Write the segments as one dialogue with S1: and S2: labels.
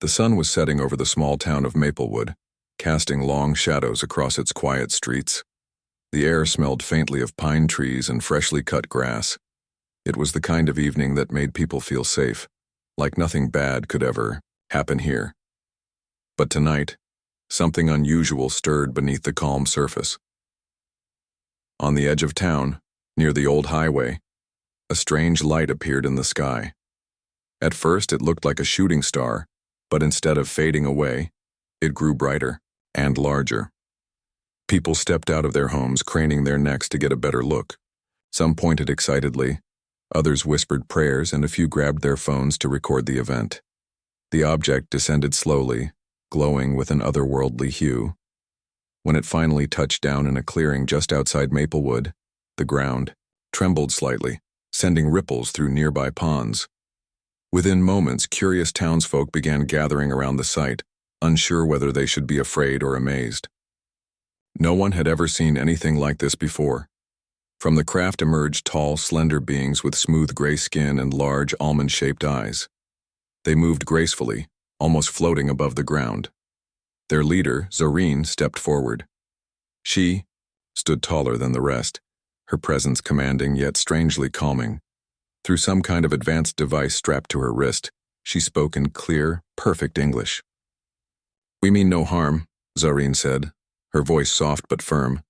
S1: The sun was setting over the small town of Maplewood, casting long shadows across its quiet streets. The air smelled faintly of pine trees and freshly cut grass. It was the kind of evening that made people feel safe, like nothing bad could ever happen here. But tonight, something unusual stirred beneath the calm surface. On the edge of town, near the old highway, a strange light appeared in the sky. At first it looked like a shooting star, but instead of fading away, it grew brighter and larger. People stepped out of their homes, craning their necks to get a better look. Some pointed excitedly, others whispered prayers, and a few grabbed their phones to record the event. The object descended slowly, glowing with an otherworldly hue. When it finally touched down in a clearing just outside Maplewood, the ground trembled slightly, sending ripples through nearby ponds. Within moments, curious townsfolk began gathering around the site, unsure whether they should be afraid or amazed. No one had ever seen anything like this before. From the craft emerged tall, slender beings with smooth gray skin and large, almond-shaped eyes. They moved gracefully, almost floating above the ground. Their leader, Zorine, stepped forward. She stood taller than the rest, her presence commanding yet strangely calming. Through some kind of advanced device strapped to her wrist, she spoke in clear, perfect English. "We mean no harm," Zorine said, her voice soft but firm.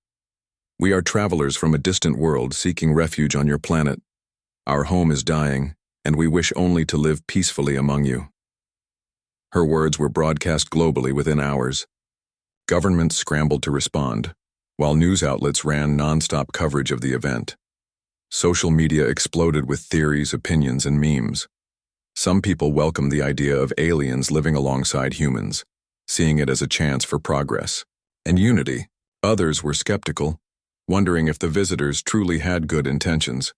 S1: "We are travelers from a distant world seeking refuge on your planet. Our home is dying, and we wish only to live peacefully among you." Her words were broadcast globally within hours. Governments scrambled to respond, while news outlets ran non-stop coverage of the event. Social media exploded with theories, opinions, and memes. Some people welcomed the idea of aliens living alongside humans, seeing it as a chance for progress and unity. Others were skeptical, wondering if the visitors truly had good intentions.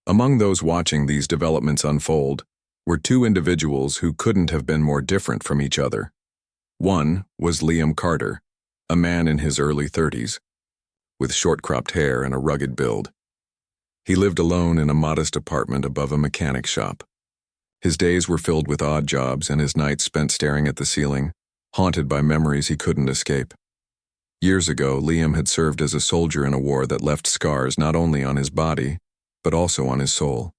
S1: Among those watching these developments unfold were two individuals who couldn't have been more different from each other. One was Liam Carter, a man in his early 30s, with short-cropped hair and a rugged build. He lived alone in a modest apartment above a mechanic shop. His days were filled with odd jobs and his nights spent staring at the ceiling, haunted by memories he couldn't escape. Years ago, Liam had served as a soldier in a war that left scars not only on his body, but also on his soul.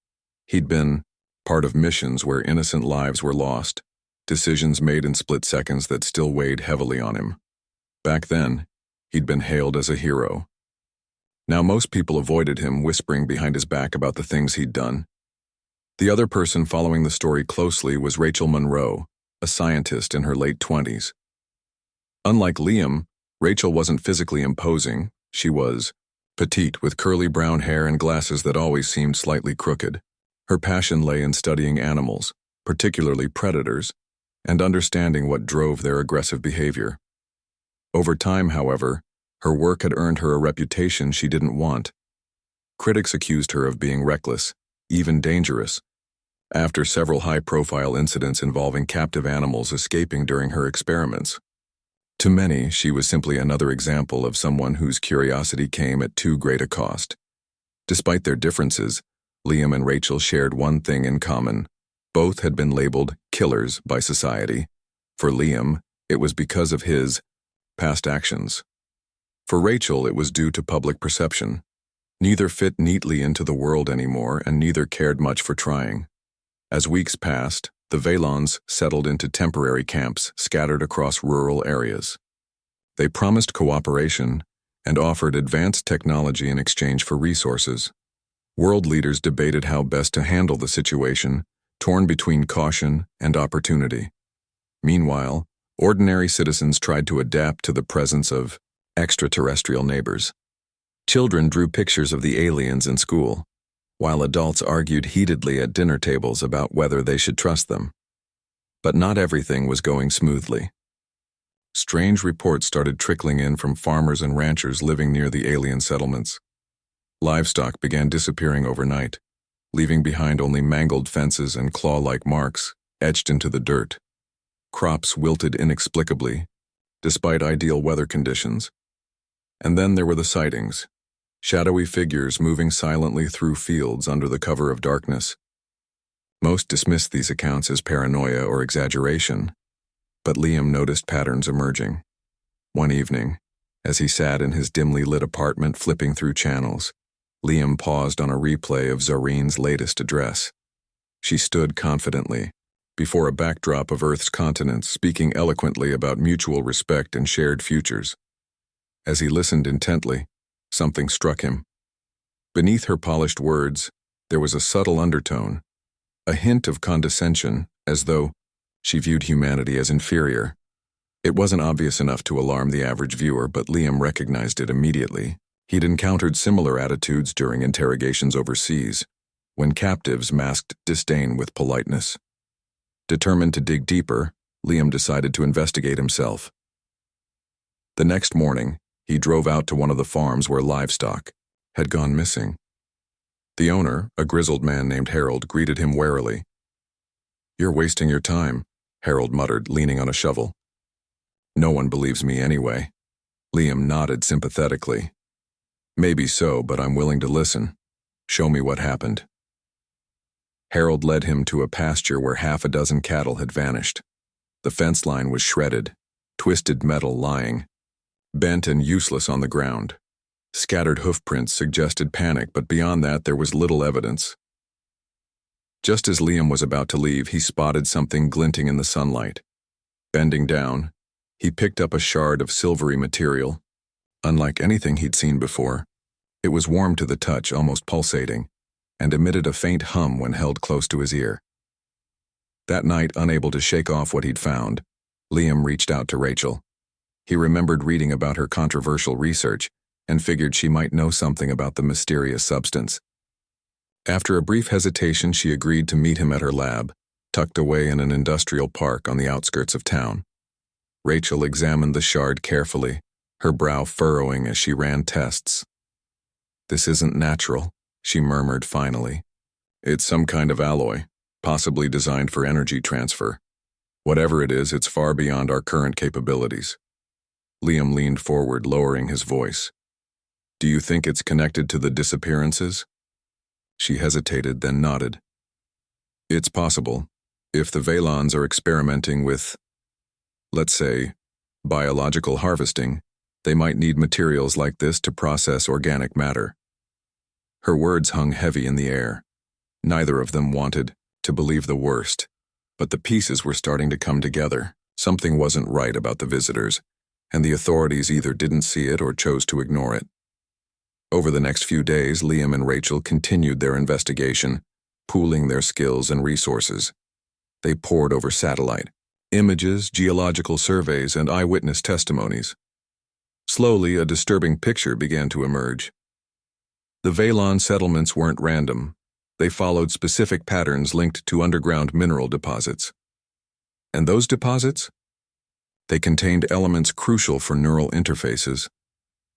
S1: He'd been part of missions where innocent lives were lost, decisions made in split seconds that still weighed heavily on him. Back then, he'd been hailed as a hero. Now most people avoided him, whispering behind his back about the things he'd done. The other person following the story closely was Rachel Monroe, a scientist in her late 20s. Unlike Liam, Rachel wasn't physically imposing. She was petite, with curly brown hair and glasses that always seemed slightly crooked. Her passion lay in studying animals, particularly predators, and understanding what drove their aggressive behavior. Over time, however, her work had earned her a reputation she didn't want. Critics accused her of being reckless, even dangerous, after several high-profile incidents involving captive animals escaping during her experiments. To many, she was simply another example of someone whose curiosity came at too great a cost. Despite their differences, Liam and Rachel shared one thing in common. Both had been labeled killers by society. For Liam, it was because of his past actions. For Rachel, it was due to public perception. Neither fit neatly into the world anymore, and neither cared much for trying. As weeks passed, the Valons settled into temporary camps scattered across rural areas. They promised cooperation and offered advanced technology in exchange for resources. World leaders debated how best to handle the situation, torn between caution and opportunity. Meanwhile, ordinary citizens tried to adapt to the presence of extraterrestrial neighbors. Children drew pictures of the aliens in school, while adults argued heatedly at dinner tables about whether they should trust them. But not everything was going smoothly. Strange reports started trickling in from farmers and ranchers living near the alien settlements. Livestock began disappearing overnight, leaving behind only mangled fences and claw-like marks etched into the dirt. Crops wilted inexplicably, despite ideal weather conditions. And then there were the sightings, shadowy figures moving silently through fields under the cover of darkness. Most dismissed these accounts as paranoia or exaggeration, But Liam noticed patterns emerging. One evening, as he sat in his dimly lit apartment flipping through channels, Liam paused on a replay of Zareen's latest address. She stood confidently, before a backdrop of Earth's continents, speaking eloquently about mutual respect and shared futures. As he listened intently, something struck him. Beneath her polished words, there was a subtle undertone, a hint of condescension, as though she viewed humanity as inferior. It wasn't obvious enough to alarm the average viewer, but Liam recognized it immediately. He'd encountered similar attitudes during interrogations overseas, when captives masked disdain with politeness. Determined to dig deeper, Liam decided to investigate himself. The next morning, he drove out to one of the farms where livestock had gone missing. The owner, a grizzled man named Harold, greeted him warily. "You're wasting your time," Harold muttered, leaning on a shovel. "No one believes me anyway." Liam nodded sympathetically. "Maybe so, but I'm willing to listen. Show me what happened." Harold led him to a pasture where half a dozen cattle had vanished. The fence line was shredded, twisted metal lying, bent and useless on the ground. Scattered hoofprints suggested panic, but beyond that there was little evidence. Just as Liam was about to leave, he spotted something glinting in the sunlight. Bending down, he picked up a shard of silvery material. Unlike anything he'd seen before, it was warm to the touch, almost pulsating, and emitted a faint hum when held close to his ear. That night, unable to shake off what he'd found, Liam reached out to Rachel. He remembered reading about her controversial research and figured she might know something about the mysterious substance. After a brief hesitation, she agreed to meet him at her lab, tucked away in an industrial park on the outskirts of town. Rachel examined the shard carefully, her brow furrowing as she ran tests. "This isn't natural," she murmured finally. "It's some kind of alloy, possibly designed for energy transfer. Whatever it is, it's far beyond our current capabilities." Liam leaned forward, lowering his voice. "Do you think it's connected to the disappearances?" She hesitated, then nodded. "It's possible. If the Valons are experimenting with, let's say, biological harvesting, they might need materials like this to process organic matter." Her words hung heavy in the air. Neither of them wanted to believe the worst, but the pieces were starting to come together. Something wasn't right about the visitors, and the authorities either didn't see it or chose to ignore it. Over the next few days, Liam and Rachel continued their investigation, pooling their skills and resources. They pored over satellite images, geological surveys, and eyewitness testimonies. Slowly, a disturbing picture began to emerge. The Valon settlements weren't random. They followed specific patterns linked to underground mineral deposits. And those deposits? They contained elements crucial for neural interfaces,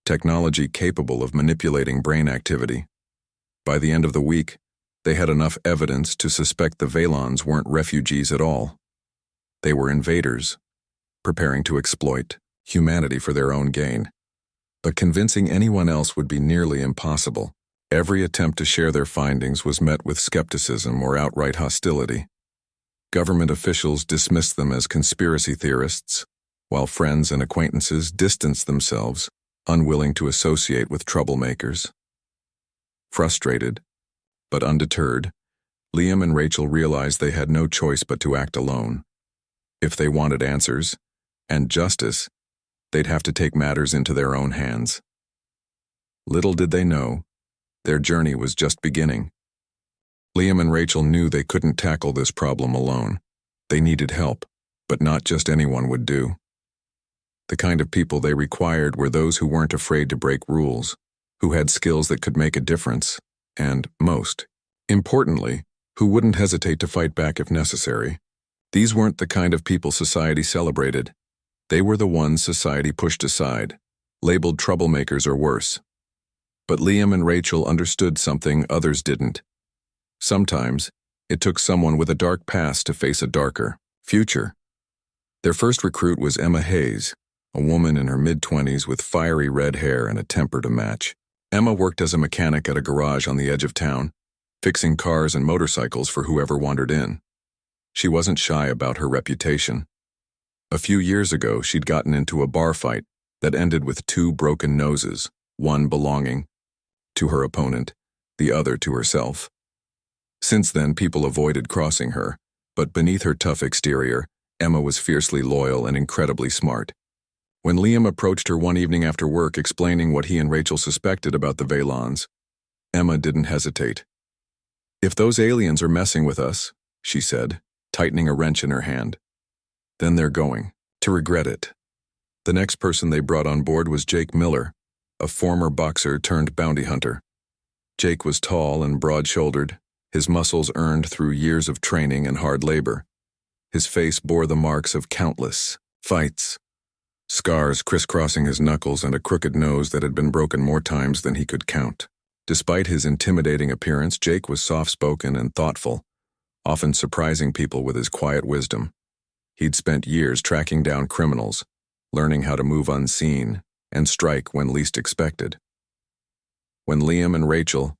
S1: technology capable of manipulating brain activity. By the end of the week, they had enough evidence to suspect the Valons weren't refugees at all. They were invaders, preparing to exploit humanity for their own gain. But convincing anyone else would be nearly impossible. Every attempt to share their findings was met with skepticism or outright hostility. Government officials dismissed them as conspiracy theorists, while friends and acquaintances distanced themselves, unwilling to associate with troublemakers. Frustrated, but undeterred, Liam and Rachel realized they had no choice but to act alone. If they wanted answers and justice, they'd have to take matters into their own hands. Little did they know, their journey was just beginning. Liam and Rachel knew they couldn't tackle this problem alone. They needed help, but not just anyone would do. The kind of people they required were those who weren't afraid to break rules, who had skills that could make a difference, and, most importantly, who wouldn't hesitate to fight back if necessary. These weren't the kind of people society celebrated. They were the ones society pushed aside, labeled troublemakers or worse. But Liam and Rachel understood something others didn't. Sometimes, it took someone with a dark past to face a darker future. Their first recruit was Emma Hayes, a woman in her mid-20s with fiery red hair and a temper to match. Emma worked as a mechanic at a garage on the edge of town, fixing cars and motorcycles for whoever wandered in. She wasn't shy about her reputation. A few years ago, she'd gotten into a bar fight that ended with 2 broken noses, one belonging to her opponent, the other to herself. Since then, people avoided crossing her, but beneath her tough exterior, Emma was fiercely loyal and incredibly smart. When Liam approached her one evening after work explaining what he and Rachel suspected about the Valons, Emma didn't hesitate. "If those aliens are messing with us," she said, tightening a wrench in her hand, "then they're going to regret it." The next person they brought on board was Jake Miller, a former boxer turned bounty hunter. Jake was tall and broad-shouldered, his muscles earned through years of training and hard labor. His face bore the marks of countless fights, scars crisscrossing his knuckles and a crooked nose that had been broken more times than he could count. Despite his intimidating appearance, Jake was soft-spoken and thoughtful, often surprising people with his quiet wisdom. He'd spent years tracking down criminals, learning how to move unseen and strike when least expected. When Liam and Rachel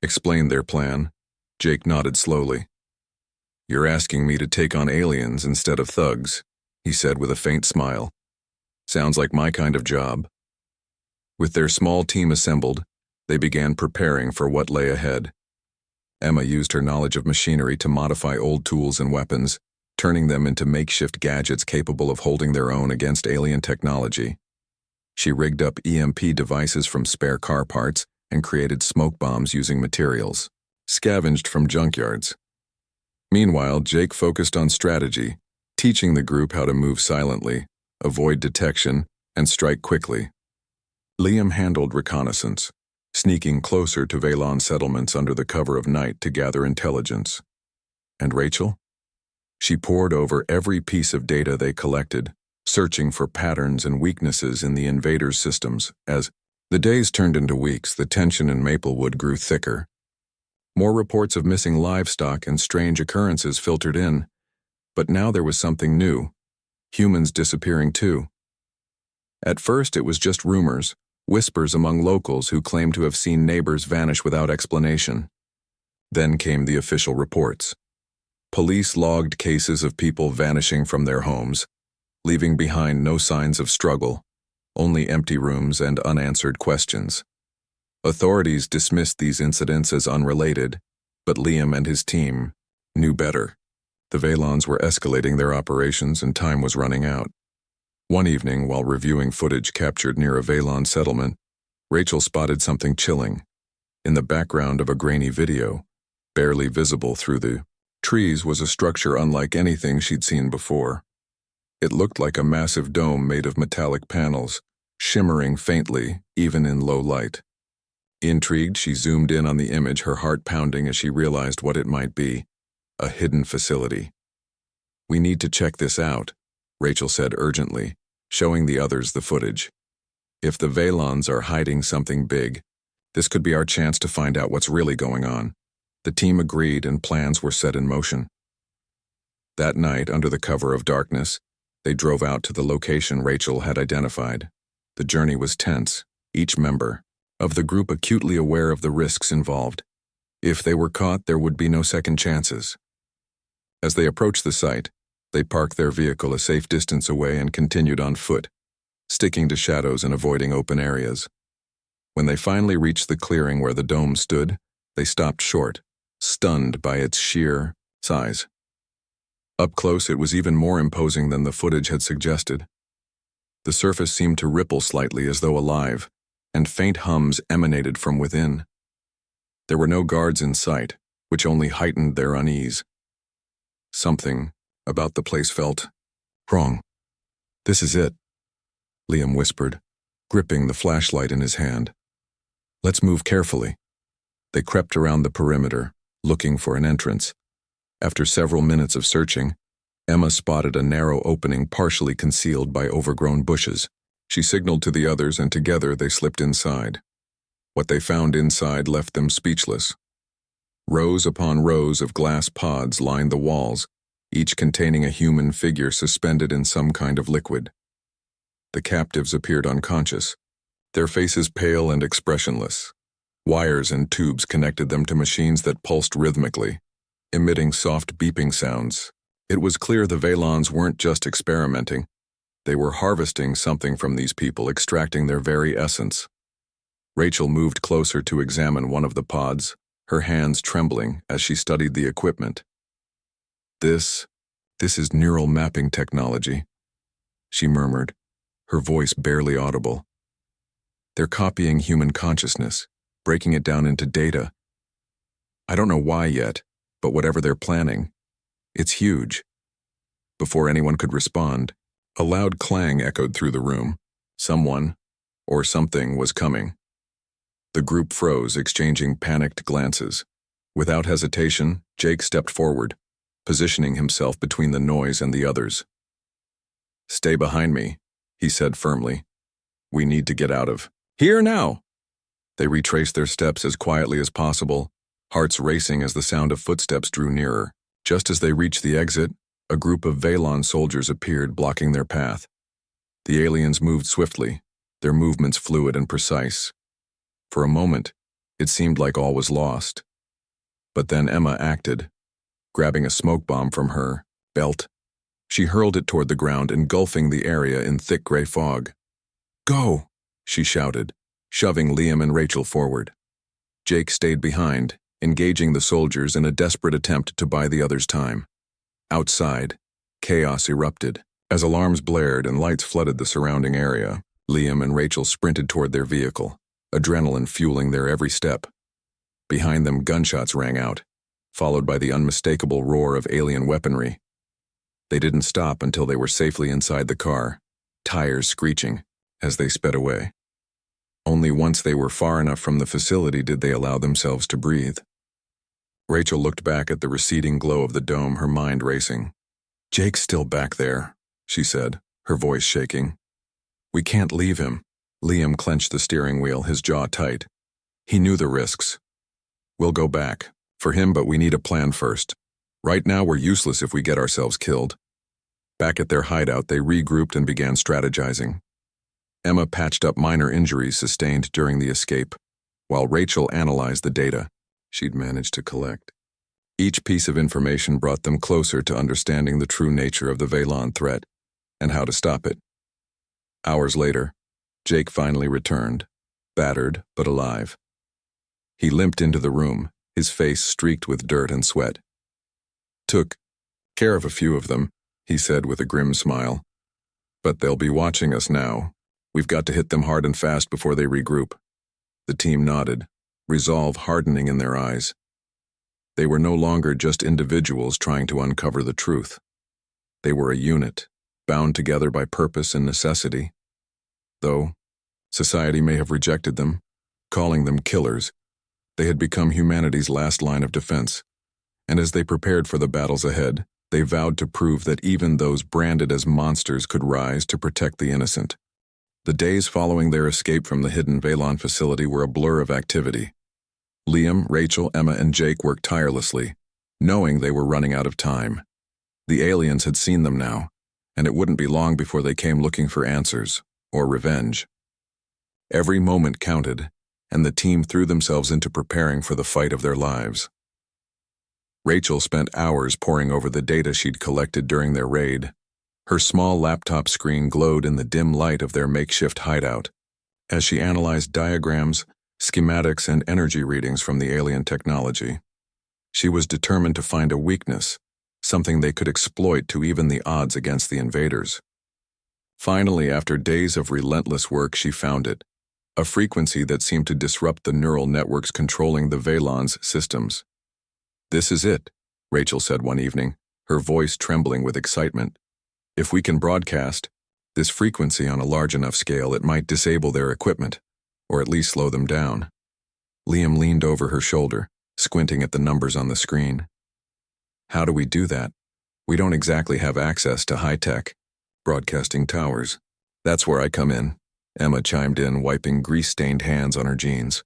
S1: explained their plan, Jake nodded slowly. "You're asking me to take on aliens instead of thugs," he said with a faint smile. "Sounds like my kind of job." With their small team assembled, they began preparing for what lay ahead. Emma used her knowledge of machinery to modify old tools and weapons, turning them into makeshift gadgets capable of holding their own against alien technology. She rigged up EMP devices from spare car parts and created smoke bombs using materials scavenged from junkyards. Meanwhile, Jake focused on strategy, teaching the group how to move silently, avoid detection, and strike quickly. Liam handled reconnaissance, sneaking closer to Valon settlements under the cover of night to gather intelligence. And Rachel? She pored over every piece of data they collected, searching for patterns and weaknesses in the invaders' systems. As the days turned into weeks, the tension in Maplewood grew thicker. More reports of missing livestock and strange occurrences filtered in, but now there was something new: humans disappearing too. At first it was just rumors, whispers among locals who claimed to have seen neighbors vanish without explanation. Then came the official reports. Police logged cases of people vanishing from their homes, leaving behind no signs of struggle, only empty rooms and unanswered questions. Authorities dismissed these incidents as unrelated, but Liam and his team knew better. The Valons were escalating their operations and time was running out. One evening, while reviewing footage captured near a Valon settlement, Rachel spotted something chilling. In the background of a grainy video, barely visible through the trees, was a structure unlike anything she'd seen before. It looked like a massive dome made of metallic panels, shimmering faintly, even in low light. Intrigued, she zoomed in on the image, her heart pounding as she realized what it might be: a hidden facility. "We need to check this out," Rachel said urgently, showing the others the footage. "If the Valons are hiding something big, this could be our chance to find out what's really going on." The team agreed and plans were set in motion. That night, under the cover of darkness, they drove out to the location Rachel had identified. The journey was tense, each member of the group acutely aware of the risks involved. If they were caught, there would be no second chances. As they approached the site, they parked their vehicle a safe distance away and continued on foot, sticking to shadows and avoiding open areas. When they finally reached the clearing where the dome stood, they stopped short, stunned by its sheer size. Up close, it was even more imposing than the footage had suggested. The surface seemed to ripple slightly as though alive, and faint hums emanated from within. There were no guards in sight, which only heightened their unease. Something about the place felt wrong. "This is it," Liam whispered, gripping the flashlight in his hand. "Let's move carefully." They crept around the perimeter, looking for an entrance. After several minutes of searching, Emma spotted a narrow opening partially concealed by overgrown bushes. She signaled to the others, and together they slipped inside. What they found inside left them speechless. Rows upon rows of glass pods lined the walls, each containing a human figure suspended in some kind of liquid. The captives appeared unconscious, their faces pale and expressionless. Wires and tubes connected them to machines that pulsed rhythmically, emitting soft beeping sounds. It was clear the Valons weren't just experimenting. They were harvesting something from these people, extracting their very essence. Rachel moved closer to examine one of the pods, her hands trembling as she studied the equipment. This is neural mapping technology, she murmured, her voice barely audible. They're copying human consciousness, breaking it down into data. I don't know why yet, but whatever they're planning, it's huge. Before anyone could respond, a loud clang echoed through the room. Someone, or something, was coming. The group froze, exchanging panicked glances. Without hesitation, Jake stepped forward, positioning himself between the noise and the others. "Stay behind me," he said firmly. "We need to get out of here now." They retraced their steps as quietly as possible, hearts racing as the sound of footsteps drew nearer. Just as they reached the exit, a group of Valon soldiers appeared, blocking their path. The aliens moved swiftly, their movements fluid and precise. For a moment, it seemed like all was lost. But then Emma acted. Grabbing a smoke bomb from her belt, she hurled it toward the ground, engulfing the area in thick gray fog. "Go!" she shouted, shoving Liam and Rachel forward. Jake stayed behind, engaging the soldiers in a desperate attempt to buy the others time. Outside, chaos erupted. As alarms blared and lights flooded the surrounding area, Liam and Rachel sprinted toward their vehicle, adrenaline fueling their every step. Behind them, gunshots rang out, followed by the unmistakable roar of alien weaponry. They didn't stop until they were safely inside the car, tires screeching as they sped away. Only once they were far enough from the facility did they allow themselves to breathe. Rachel looked back at the receding glow of the dome, her mind racing. "Jake's still back there," she said, her voice shaking. "We can't leave him." Liam clenched the steering wheel, his jaw tight. He knew the risks. "We'll go back. For him, but we need a plan first. Right now we're useless if we get ourselves killed." Back at their hideout, they regrouped and began strategizing. Emma patched up minor injuries sustained during the escape, while Rachel analyzed the data she'd managed to collect. Each piece of information brought them closer to understanding the true nature of the Valon threat and how to stop it. Hours later, Jake finally returned, battered but alive. He limped into the room, his face streaked with dirt and sweat. "Took care of a few of them," he said with a grim smile. "But they'll be watching us now. We've got to hit them hard and fast before they regroup." The team nodded, resolve hardening in their eyes. They were no longer just individuals trying to uncover the truth. They were a unit, bound together by purpose and necessity. Though society may have rejected them, calling them killers, they had become humanity's last line of defense. And as they prepared for the battles ahead, they vowed to prove that even those branded as monsters could rise to protect the innocent. The days following their escape from the hidden Valon facility were a blur of activity. Liam, Rachel, Emma, and Jake worked tirelessly, knowing they were running out of time. The aliens had seen them now, and it wouldn't be long before they came looking for answers, or revenge. Every moment counted, and the team threw themselves into preparing for the fight of their lives. Rachel spent hours poring over the data she'd collected during their raid. Her small laptop screen glowed in the dim light of their makeshift hideout. As she analyzed diagrams, schematics, and energy readings from the alien technology, she was determined to find a weakness, something they could exploit to even the odds against the invaders. Finally, after days of relentless work, she found it, a frequency that seemed to disrupt the neural networks controlling the Valon's systems. "This is it," Rachel said one evening, her voice trembling with excitement. "If we can broadcast this frequency on a large enough scale, it might disable their equipment, or at least slow them down." Liam leaned over her shoulder, squinting at the numbers on the screen. "How do we do that? We don't exactly have access to high-tech broadcasting towers." "That's where I come in," Emma chimed in, wiping grease-stained hands on her jeans.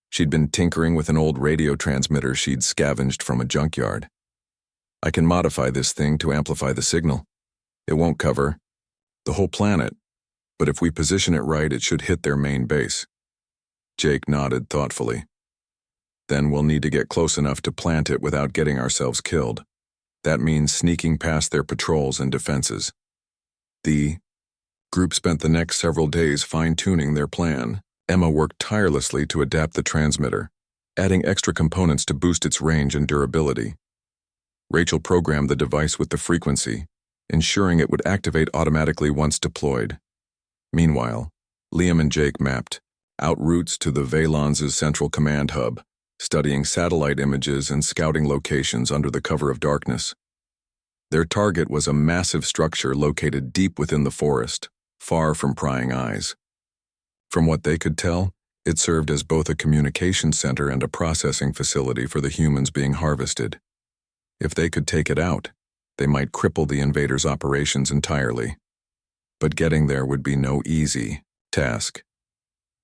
S1: She'd been tinkering with an old radio transmitter she'd scavenged from a junkyard. "I can modify this thing to amplify the signal. It won't cover the whole planet, but if we position it right, it should hit their main base." Jake nodded thoughtfully. "Then we'll need to get close enough to plant it without getting ourselves killed." That means sneaking past their patrols and defenses. The group spent the next several days fine-tuning their plan. Emma worked tirelessly to adapt the transmitter, adding extra components to boost its range and durability. Rachel programmed the device with the frequency, ensuring it would activate automatically once deployed. Meanwhile, Liam and Jake mapped out routes to the Valon's central command hub, studying satellite images and scouting locations under the cover of darkness. Their target was a massive structure located deep within the forest, far from prying eyes. From what they could tell, it served as both a communication center and a processing facility for the humans being harvested. If they could take it out, they might cripple the invaders' operations entirely. But getting there would be no easy task.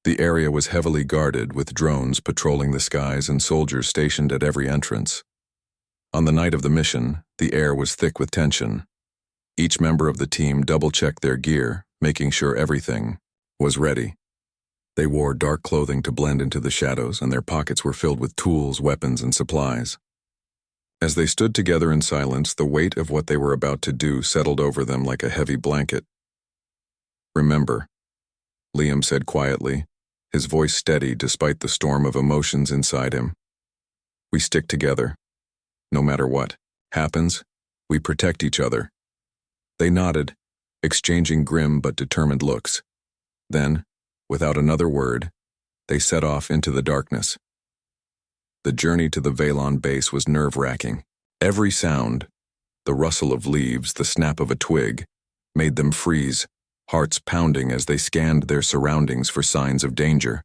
S1: The area was heavily guarded, with drones patrolling the skies and soldiers stationed at every entrance. On the night of the mission, the air was thick with tension. Each member of the team double-checked their gear, making sure everything was ready. They wore dark clothing to blend into the shadows, and their pockets were filled with tools, weapons, and supplies. As they stood together in silence, the weight of what they were about to do settled over them like a heavy blanket. "Remember," Liam said quietly, his voice steady despite the storm of emotions inside him. "We stick together. No matter what happens, we protect each other." They nodded, exchanging grim but determined looks. Then, without another word, they set off into the darkness. The journey to the Valon base was nerve-wracking. Every sound, the rustle of leaves, the snap of a twig, made them freeze, hearts pounding as they scanned their surroundings for signs of danger.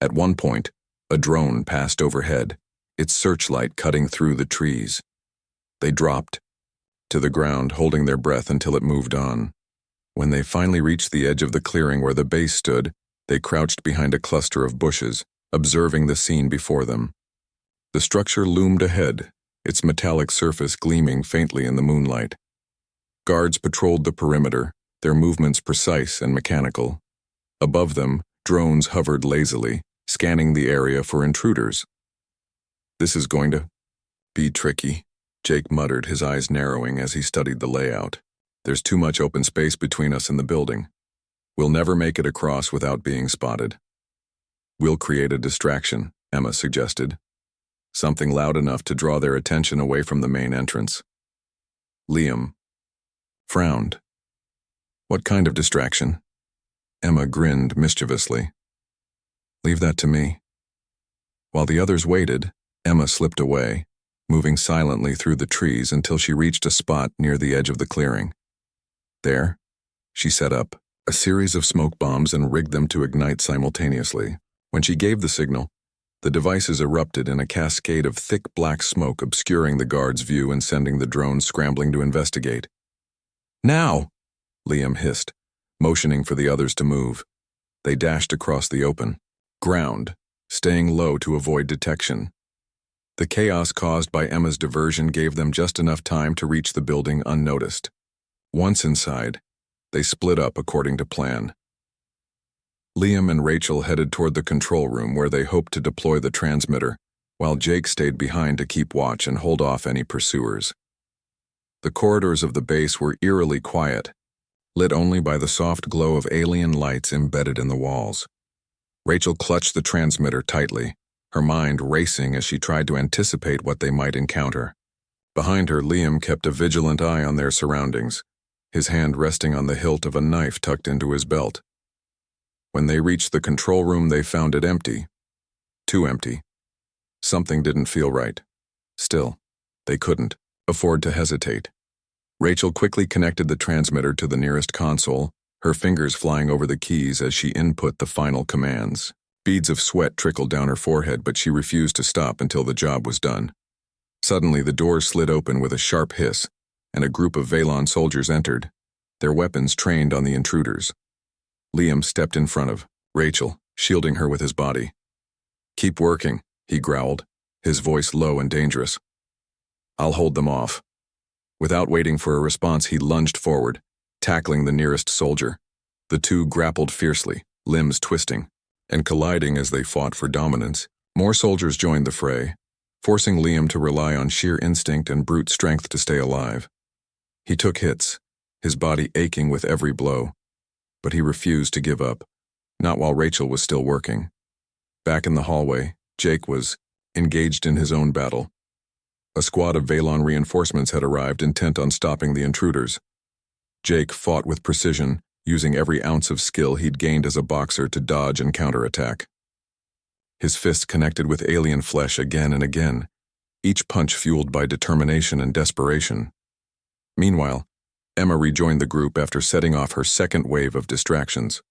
S1: At one point, a drone passed overhead, its searchlight cutting through the trees. They dropped to the ground, holding their breath until it moved on. When they finally reached the edge of the clearing where the base stood, they crouched behind a cluster of bushes, observing the scene before them. The structure loomed ahead, its metallic surface gleaming faintly in the moonlight. Guards patrolled the perimeter, their movements precise and mechanical. Above them, drones hovered lazily, scanning the area for intruders. "This is going to be tricky," Jake muttered, his eyes narrowing as he studied the layout. "There's too much open space between us and the building. We'll never make it across without being spotted." "We'll create a distraction," Emma suggested. "Something loud enough to draw their attention away from the main entrance." Liam frowned. "What kind of distraction?" Emma grinned mischievously. "Leave that to me." While the others waited, Emma slipped away, moving silently through the trees until she reached a spot near the edge of the clearing. There, she set up a series of smoke bombs and rigged them to ignite simultaneously. When she gave the signal, the devices erupted in a cascade of thick black smoke, obscuring the guards' view and sending the drones scrambling to investigate. "Now!" Liam hissed, motioning for the others to move. They dashed across the open ground, staying low to avoid detection. The chaos caused by Emma's diversion gave them just enough time to reach the building unnoticed. Once inside, they split up according to plan. Liam and Rachel headed toward the control room where they hoped to deploy the transmitter, while Jake stayed behind to keep watch and hold off any pursuers. The corridors of the base were eerily quiet, lit only by the soft glow of alien lights embedded in the walls. Rachel clutched the transmitter tightly, her mind racing as she tried to anticipate what they might encounter. Behind her, Liam kept a vigilant eye on their surroundings, his hand resting on the hilt of a knife tucked into his belt. When they reached the control room, they found it empty. Too empty. Something didn't feel right. Still, they couldn't afford to hesitate. Rachel quickly connected the transmitter to the nearest console, her fingers flying over the keys as she input the final commands. Beads of sweat trickled down her forehead, but she refused to stop until the job was done. Suddenly, the doors slid open with a sharp hiss, and a group of Valon soldiers entered, their weapons trained on the intruders. Liam stepped in front of Rachel, shielding her with his body. "Keep working," he growled, his voice low and dangerous. "I'll hold them off." Without waiting for a response, he lunged forward, tackling the nearest soldier. The two grappled fiercely, limbs twisting and colliding as they fought for dominance. More soldiers joined the fray, forcing Liam to rely on sheer instinct and brute strength to stay alive. He took hits, his body aching with every blow, but he refused to give up, not while Rachel was still working. Back in the hallway, Jake was engaged in his own battle. A squad of Valon reinforcements had arrived, intent on stopping the intruders. Jake fought with precision, using every ounce of skill he'd gained as a boxer to dodge and counterattack. His fists connected with alien flesh again and again, each punch fueled by determination and desperation. Meanwhile, Emma rejoined the group after setting off her second wave of distractions.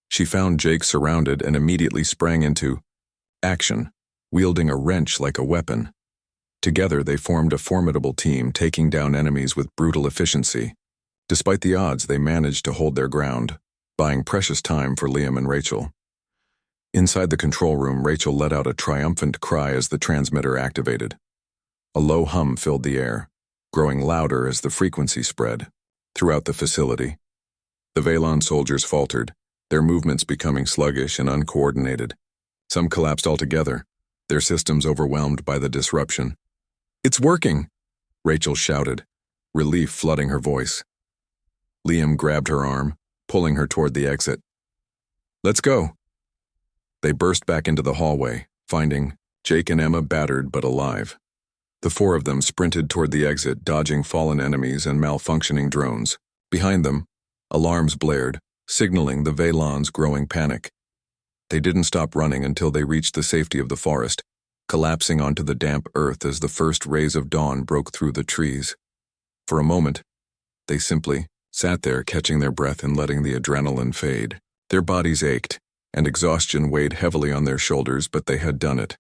S1: She found Jake surrounded and immediately sprang into action, wielding a wrench like a weapon. Together, they formed a formidable team, taking down enemies with brutal efficiency. Despite the odds, they managed to hold their ground, buying precious time for Liam and Rachel. Inside the control room, Rachel let out a triumphant cry as the transmitter activated. A low hum filled the air, growing louder as the frequency spread throughout the facility. The Valon soldiers faltered, their movements becoming sluggish and uncoordinated. Some collapsed altogether, their systems overwhelmed by the disruption. "It's working!" Rachel shouted, relief flooding her voice. Liam grabbed her arm, pulling her toward the exit. "Let's go." They burst back into the hallway, finding Jake and Emma battered but alive. The four of them sprinted toward the exit, dodging fallen enemies and malfunctioning drones. Behind them, alarms blared, signaling the Valon's growing panic. They didn't stop running until they reached the safety of the forest, collapsing onto the damp earth as the first rays of dawn broke through the trees. For a moment, they simply sat there, catching their breath and letting the adrenaline fade. Their bodies ached, and exhaustion weighed heavily on their shoulders, but they had done it.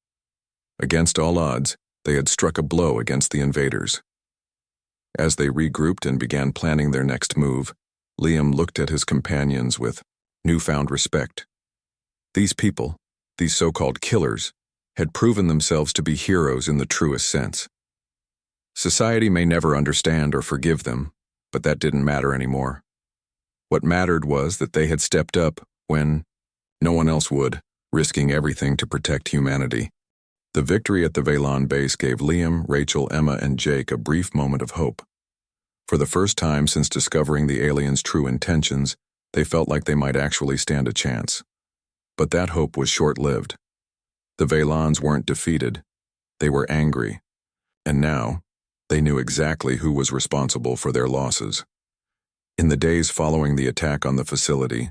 S1: Against all odds, they had struck a blow against the invaders. As they regrouped and began planning their next move, Liam looked at his companions with newfound respect. These people, these so-called killers, had proven themselves to be heroes in the truest sense. Society may never understand or forgive them, but that didn't matter anymore. What mattered was that they had stepped up when no one else would, risking everything to protect humanity. The victory at the Valon base gave Liam, Rachel, Emma, and Jake a brief moment of hope. For the first time since discovering the aliens' true intentions, they felt like they might actually stand a chance. But that hope was short-lived. The Valons weren't defeated. They were angry. And now, they knew exactly who was responsible for their losses. In the days following the attack on the facility,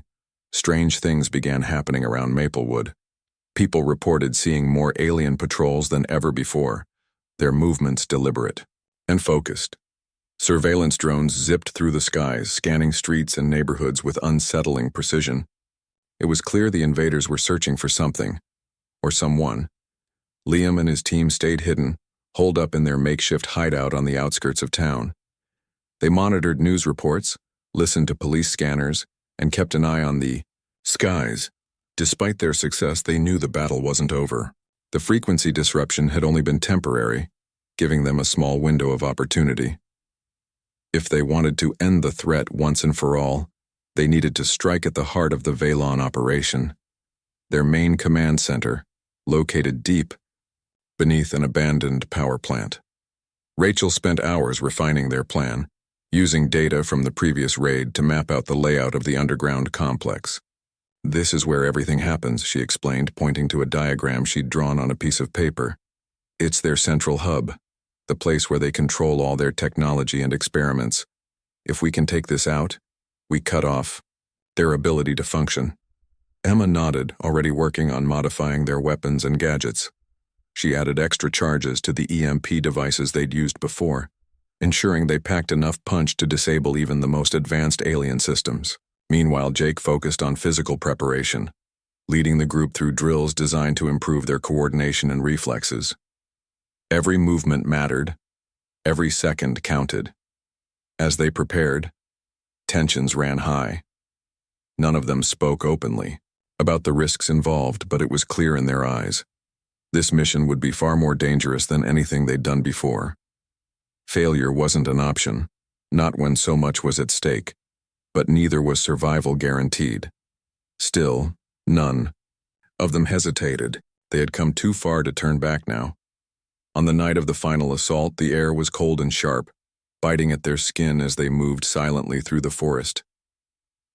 S1: strange things began happening around Maplewood. People reported seeing more alien patrols than ever before, their movements deliberate and focused. Surveillance drones zipped through the skies, scanning streets and neighborhoods with unsettling precision. It was clear the invaders were searching for something, or someone. Liam and his team stayed hidden, holed up in their makeshift hideout on the outskirts of town. They monitored news reports, listened to police scanners, and kept an eye on the skies. Despite their success, they knew the battle wasn't over. The frequency disruption had only been temporary, giving them a small window of opportunity. If they wanted to end the threat once and for all, they needed to strike at the heart of the Valon operation, their main command center, located deep beneath an abandoned power plant. Rachel spent hours refining their plan, using data from the previous raid to map out the layout of the underground complex. "This is where everything happens," she explained, pointing to a diagram she'd drawn on a piece of paper. "It's their central hub, the place where they control all their technology and experiments. If we can take this out, we cut off their ability to function." Emma nodded, already working on modifying their weapons and gadgets. She added extra charges to the EMP devices they'd used before, ensuring they packed enough punch to disable even the most advanced alien systems. Meanwhile, Jake focused on physical preparation, leading the group through drills designed to improve their coordination and reflexes. Every movement mattered, every second counted. As they prepared, tensions ran high. None of them spoke openly about the risks involved, but it was clear in their eyes. This mission would be far more dangerous than anything they'd done before. Failure wasn't an option, not when so much was at stake, but neither was survival guaranteed. Still, none of them hesitated. They had come too far to turn back now. On the night of the final assault, the air was cold and sharp, biting at their skin as they moved silently through the forest.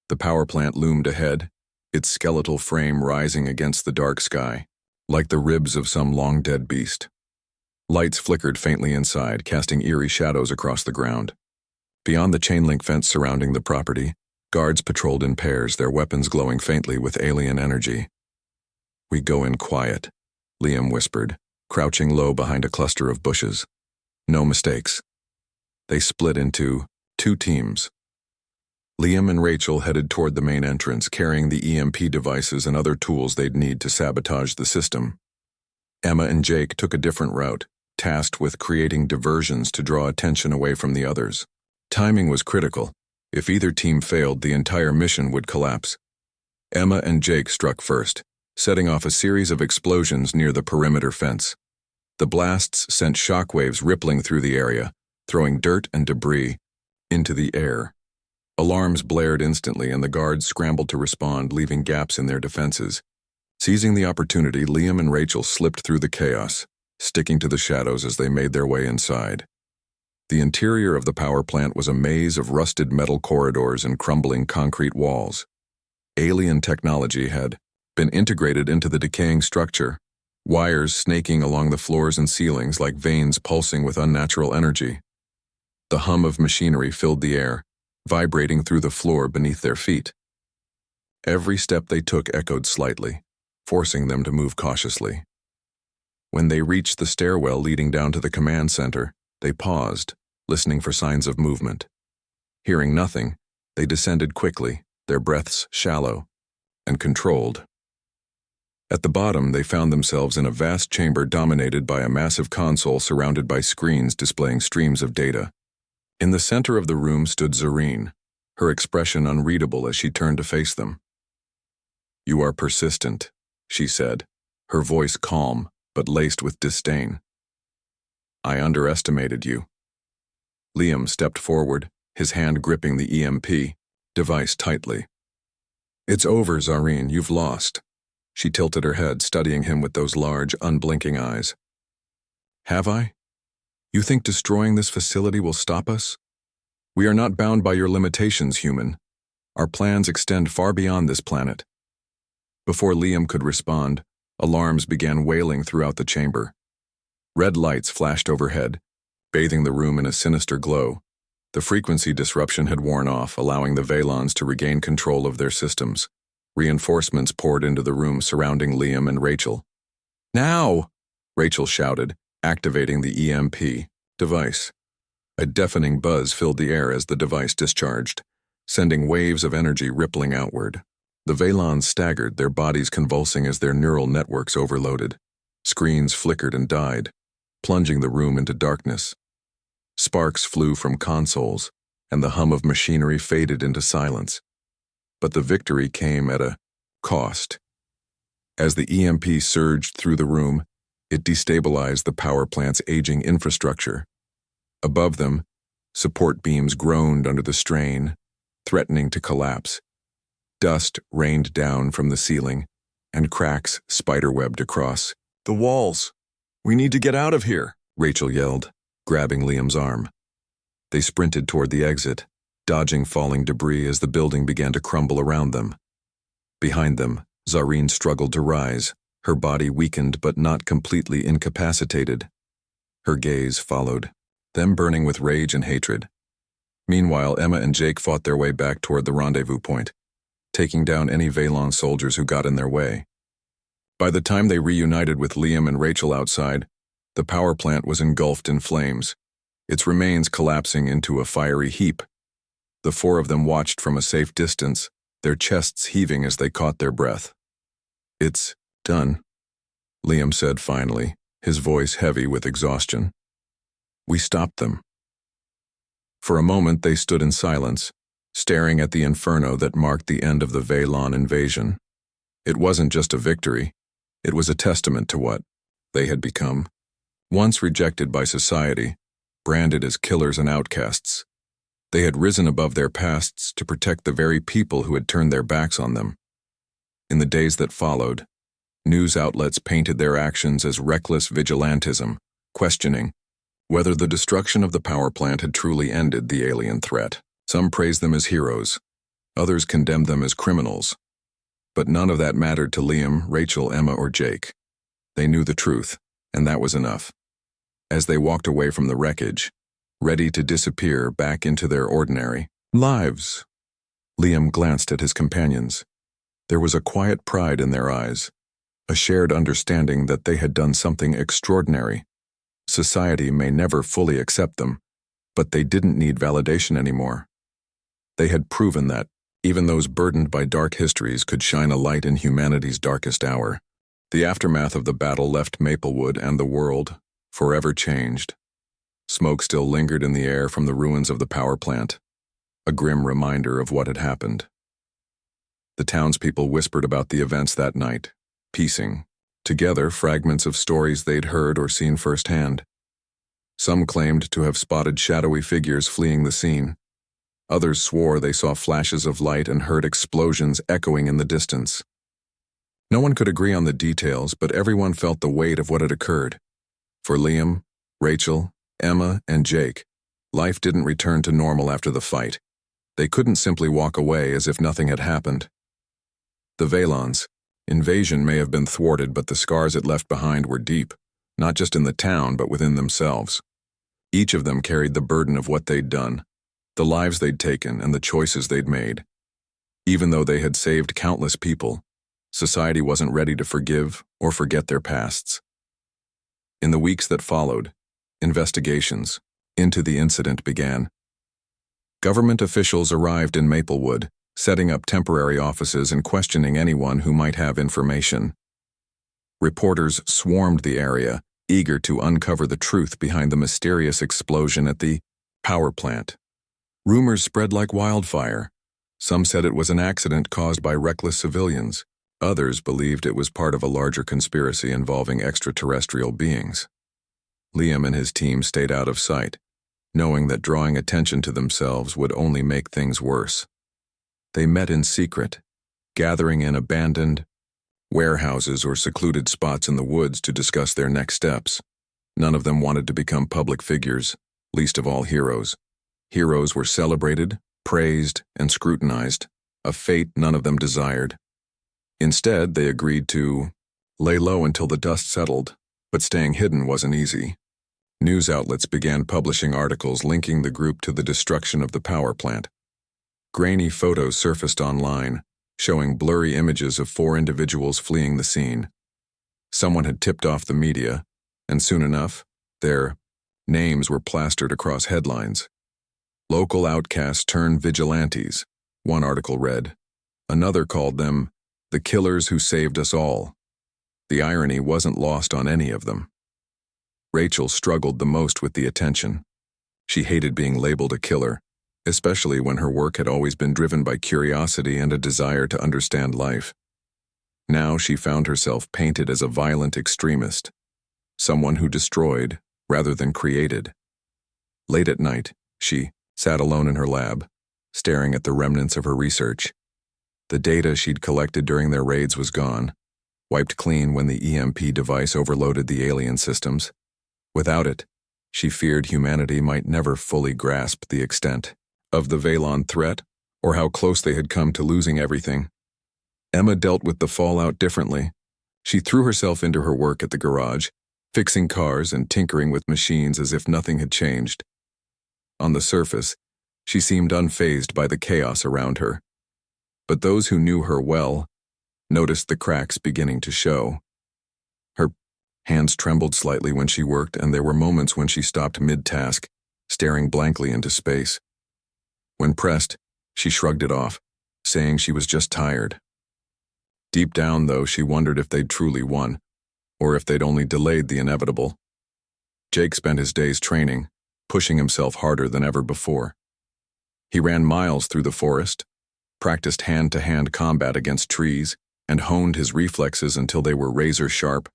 S1: The power plant loomed ahead, its skeletal frame rising against the dark sky, like the ribs of some long-dead beast. Lights flickered faintly inside, casting eerie shadows across the ground. Beyond the chain-link fence surrounding the property, guards patrolled in pairs, their weapons glowing faintly with alien energy. "We go in quiet," Liam whispered, crouching low behind a cluster of bushes. "No mistakes." They split into 2 teams. Liam and Rachel headed toward the main entrance, carrying the EMP devices and other tools they'd need to sabotage the system. Emma and Jake took a different route, tasked with creating diversions to draw attention away from the others. Timing was critical. If either team failed, the entire mission would collapse. Emma and Jake struck first, setting off a series of explosions near the perimeter fence. The blasts sent shockwaves rippling through the area, throwing dirt and debris into the air. Alarms blared instantly, and the guards scrambled to respond, leaving gaps in their defenses. Seizing the opportunity, Liam and Rachel slipped through the chaos, sticking to the shadows as they made their way inside. The interior of the power plant was a maze of rusted metal corridors and crumbling concrete walls. Alien technology had been integrated into the decaying structure, wires snaking along the floors and ceilings like veins pulsing with unnatural energy. The hum of machinery filled the air, vibrating through the floor beneath their feet. Every step they took echoed slightly, forcing them to move cautiously. When they reached the stairwell leading down to the command center, they paused, listening for signs of movement. Hearing nothing, they descended quickly, their breaths shallow and controlled. At the bottom, they found themselves in a vast chamber dominated by a massive console surrounded by screens displaying streams of data. In the center of the room stood Zareen, her expression unreadable as she turned to face them. "You are persistent," she said, her voice calm but laced with disdain. "I underestimated you." Liam stepped forward, his hand gripping the EMP device tightly. "It's over, Zareen, you've lost." She tilted her head, studying him with those large, unblinking eyes. "Have I? You think destroying this facility will stop us? We are not bound by your limitations, human. Our plans extend far beyond this planet." Before Liam could respond, alarms began wailing throughout the chamber. Red lights flashed overhead, bathing the room in a sinister glow. The frequency disruption had worn off, allowing the Valons to regain control of their systems. Reinforcements poured into the room surrounding Liam and Rachel. "Now!" Rachel shouted, activating the EMP device. A deafening buzz filled the air as the device discharged, sending waves of energy rippling outward. The Valons staggered, their bodies convulsing as their neural networks overloaded. Screens flickered and died, plunging the room into darkness. Sparks flew from consoles, and the hum of machinery faded into silence. But the victory came at a cost. As the EMP surged through the room, it destabilized the power plant's aging infrastructure. Above them, support beams groaned under the strain, threatening to collapse. Dust rained down from the ceiling, and cracks spiderwebbed across the walls. "We need to get out of here," Rachel yelled, grabbing Liam's arm. They sprinted toward the exit, dodging falling debris as the building began to crumble around them. Behind them, Zareen struggled to rise, her body weakened but not completely incapacitated. Her gaze followed, them burning with rage and hatred. Meanwhile, Emma and Jake fought their way back toward the rendezvous point, taking down any Valon soldiers who got in their way. By the time they reunited with Liam and Rachel outside, the power plant was engulfed in flames, its remains collapsing into a fiery heap. The 4 of them watched from a safe distance, their chests heaving as they caught their breath. "It's done," Liam said finally, his voice heavy with exhaustion. "We stopped them." For a moment they stood in silence, staring at the inferno that marked the end of the Valon invasion. It wasn't just a victory, it was a testament to what they had become. Once rejected by society, branded as killers and outcasts, they had risen above their pasts to protect the very people who had turned their backs on them. In the days that followed, news outlets painted their actions as reckless vigilantism, questioning whether the destruction of the power plant had truly ended the alien threat. Some praised them as heroes, others condemned them as criminals. But none of that mattered to Liam, Rachel, Emma, or Jake. They knew the truth, and that was enough. As they walked away from the wreckage, ready to disappear back into their ordinary lives, Liam glanced at his companions. There was a quiet pride in their eyes, a shared understanding that they had done something extraordinary. Society may never fully accept them, but they didn't need validation anymore. They had proven that even those burdened by dark histories could shine a light in humanity's darkest hour. The aftermath of the battle left Maplewood and the world forever changed. Smoke still lingered in the air from the ruins of the power plant, a grim reminder of what had happened. The townspeople whispered about the events that night, piecing together fragments of stories they'd heard or seen firsthand. Some claimed to have spotted shadowy figures fleeing the scene. Others swore they saw flashes of light and heard explosions echoing in the distance. No one could agree on the details, but everyone felt the weight of what had occurred. For Liam, Rachel, Emma, and Jake, life didn't return to normal after the fight. They couldn't simply walk away as if nothing had happened. The Valon's invasion may have been thwarted, but the scars it left behind were deep, not just in the town, but within themselves. Each of them carried the burden of what they'd done, the lives they'd taken, and the choices they'd made. Even though they had saved countless people, society wasn't ready to forgive or forget their pasts. In the weeks that followed, investigations into the incident began. Government officials arrived in Maplewood, setting up temporary offices and questioning anyone who might have information. Reporters swarmed the area, eager to uncover the truth behind the mysterious explosion at the power plant. Rumors spread like wildfire. Some said it was an accident caused by reckless civilians. Others believed it was part of a larger conspiracy involving extraterrestrial beings. Liam and his team stayed out of sight, knowing that drawing attention to themselves would only make things worse. They met in secret, gathering in abandoned warehouses or secluded spots in the woods to discuss their next steps. None of them wanted to become public figures, least of all heroes. Heroes were celebrated, praised, and scrutinized, a fate none of them desired. Instead, they agreed to lay low until the dust settled, but staying hidden wasn't easy. News outlets began publishing articles linking the group to the destruction of the power plant. Grainy photos surfaced online, showing blurry images of 4 individuals fleeing the scene. Someone had tipped off the media, and soon enough, their names were plastered across headlines. Local outcasts turned vigilantes, one article read. Another called them the killers who saved us all. The irony wasn't lost on any of them. Rachel struggled the most with the attention. She hated being labeled a killer, especially when her work had always been driven by curiosity and a desire to understand life. Now she found herself painted as a violent extremist, someone who destroyed rather than created. Late at night, she sat alone in her lab, staring at the remnants of her research. The data she'd collected during their raids was gone, wiped clean when the EMP device overloaded the alien systems. Without it, she feared humanity might never fully grasp the extent of the Valon threat or how close they had come to losing everything. Emma dealt with the fallout differently. She threw herself into her work at the garage, fixing cars and tinkering with machines as if nothing had changed. On the surface, she seemed unfazed by the chaos around her. But those who knew her well noticed the cracks beginning to show. Her hands trembled slightly when she worked, and there were moments when she stopped mid-task, staring blankly into space. When pressed, she shrugged it off, saying she was just tired. Deep down, though, she wondered if they'd truly won, or if they'd only delayed the inevitable. Jake spent his days training, pushing himself harder than ever before. He ran miles through the forest, practiced hand-to-hand combat against trees, and honed his reflexes until they were razor-sharp.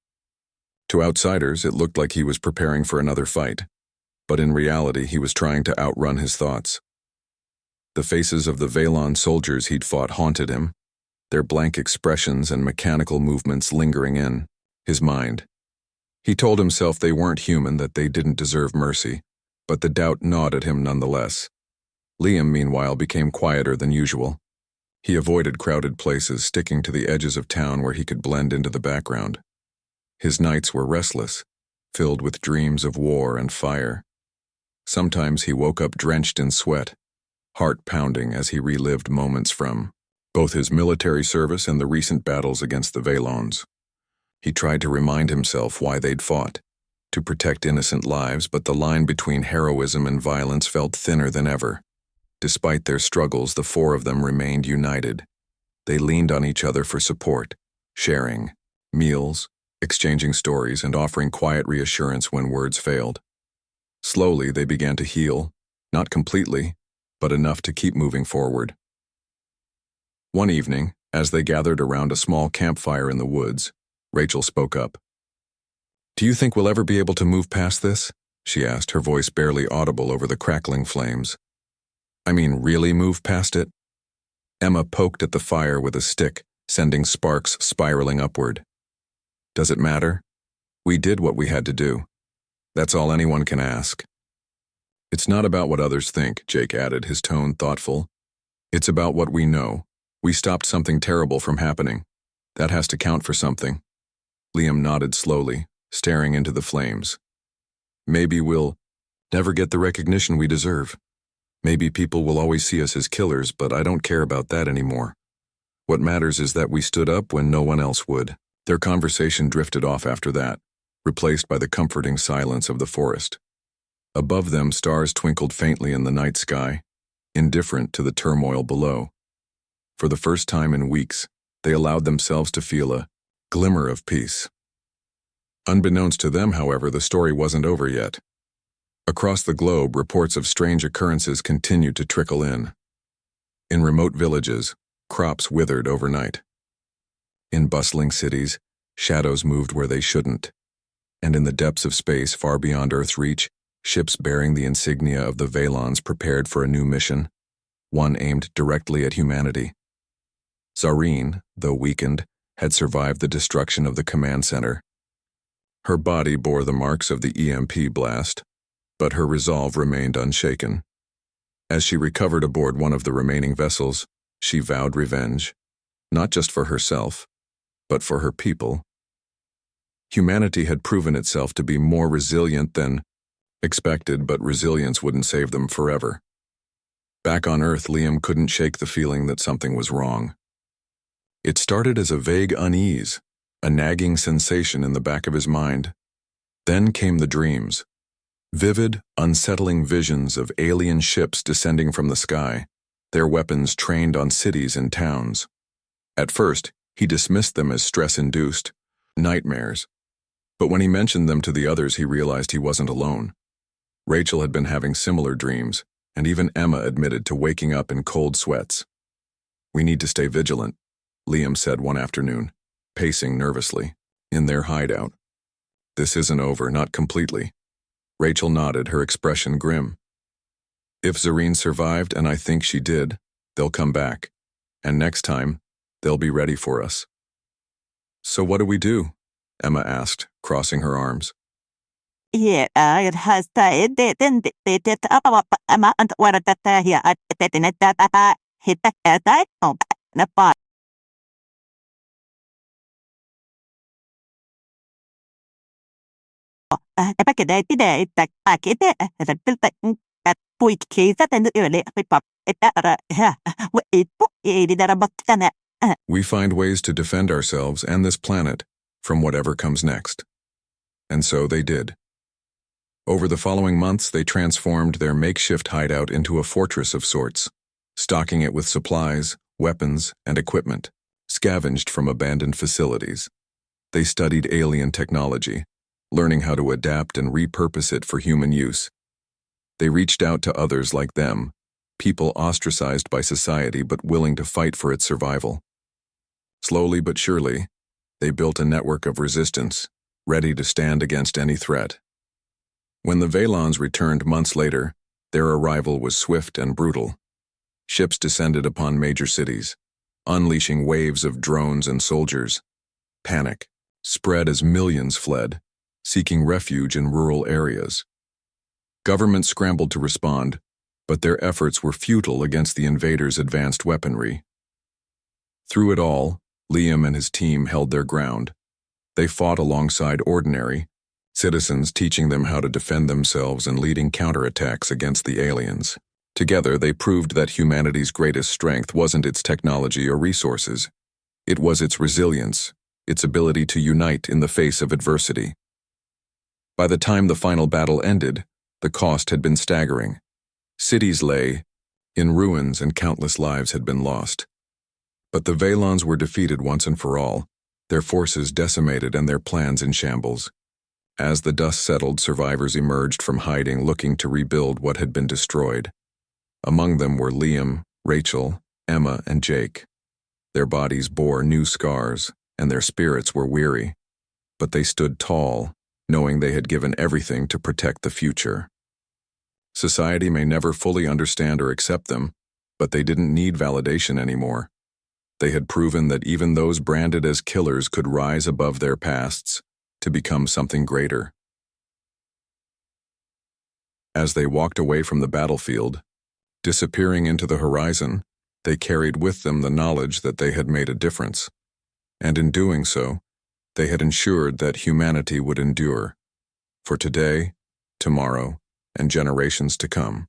S1: To outsiders, it looked like he was preparing for another fight, but in reality he was trying to outrun his thoughts. The faces of the Valon soldiers he'd fought haunted him, their blank expressions and mechanical movements lingering in his mind. He told himself they weren't human, that they didn't deserve mercy, but the doubt gnawed at him nonetheless. Liam, meanwhile, became quieter than usual. He avoided crowded places, sticking to the edges of town where he could blend into the background. His nights were restless, filled with dreams of war and fire. Sometimes he woke up drenched in sweat, heart pounding as he relived moments from both his military service and the recent battles against the Valons. He tried to remind himself why they'd fought, to protect innocent lives, but the line between heroism and violence felt thinner than ever. Despite their struggles, the four of them remained united. They leaned on each other for support, sharing meals, exchanging stories, and offering quiet reassurance when words failed. Slowly, they began to heal, not completely, but enough to keep moving forward. One evening, as they gathered around a small campfire in the woods, Rachel spoke up. "Do you think we'll ever be able to move past this?" she asked, her voice barely audible over the crackling flames. "I mean, really move past it?" Emma poked at the fire with a stick, sending sparks spiraling upward. "Does it matter? We did what we had to do. That's all anyone can ask." "It's not about what others think," Jake added, his tone thoughtful. "It's about what we know. We stopped something terrible from happening. That has to count for something." Liam nodded slowly, staring into the flames. "Maybe we'll never get the recognition we deserve. Maybe people will always see us as killers, but I don't care about that anymore. What matters is that we stood up when no one else would." Their conversation drifted off after that, replaced by the comforting silence of the forest. Above them, stars twinkled faintly in the night sky, indifferent to the turmoil below. For the first time in weeks, they allowed themselves to feel a glimmer of peace. Unbeknownst to them, however, the story wasn't over yet. Across the globe, reports of strange occurrences continued to trickle in. In remote villages, crops withered overnight. In bustling cities, shadows moved where they shouldn't. And in the depths of space far beyond Earth's reach, ships bearing the insignia of the Valons prepared for a new mission, one aimed directly at humanity. Zareen, though weakened, had survived the destruction of the command center. Her body bore the marks of the EMP blast, but her resolve remained unshaken. As she recovered aboard one of the remaining vessels, she vowed revenge, not just for herself, but for her people. Humanity had proven itself to be more resilient than expected, but resilience wouldn't save them forever. Back on Earth, Liam couldn't shake the feeling that something was wrong. It started as a vague unease, a nagging sensation in the back of his mind. Then came the dreams. Vivid, unsettling visions of alien ships descending from the sky, their weapons trained on cities and towns. At first, he dismissed them as stress-induced nightmares. But when he mentioned them to the others, he realized he wasn't alone. Rachel had been having similar dreams, and even Emma admitted to waking up in cold sweats. "We need to stay vigilant," Liam said one afternoon, pacing nervously, in their hideout. "This isn't over, not completely." Rachel nodded, her expression grim. "If Zareen survived, and I think she did, they'll come back. And next time, they'll be ready for us." "So what do we do?" Emma asked, crossing her arms.
S2: "Yeah, it has
S1: "We find ways to defend ourselves and this planet from whatever comes next." And so they did. Over the following months, they transformed their makeshift hideout into a fortress of sorts, stocking it with supplies, weapons, and equipment, scavenged from abandoned facilities. They studied alien technology, learning how to adapt and repurpose it for human use. They reached out to others like them, people ostracized by society but willing to fight for its survival. Slowly but surely, they built a network of resistance, ready to stand against any threat. When the Valons returned months later, their arrival was swift and brutal. Ships descended upon major cities, unleashing waves of drones and soldiers. Panic spread as millions fled, seeking refuge in rural areas. Governments scrambled to respond, but their efforts were futile against the invaders' advanced weaponry. Through it all, Liam and his team held their ground. They fought alongside ordinary citizens, teaching them how to defend themselves and leading counterattacks against the aliens. Together, they proved that humanity's greatest strength wasn't its technology or resources. It was its resilience, its ability to unite in the face of adversity. By the time the final battle ended, the cost had been staggering. Cities lay in ruins and countless lives had been lost. But the Valons were defeated once and for all, their forces decimated and their plans in shambles. As the dust settled, survivors emerged from hiding, looking to rebuild what had been destroyed. Among them were Liam, Rachel, Emma, and Jake. Their bodies bore new scars, and their spirits were weary. But they stood tall, knowing they had given everything to protect the future. Society may never fully understand or accept them, but they didn't need validation anymore. They had proven that even those branded as killers could rise above their pasts to become something greater. As they walked away from the battlefield, disappearing into the horizon, they carried with them the knowledge that they had made a difference. And in doing so, they had ensured that humanity would endure, for today, tomorrow, and generations to come.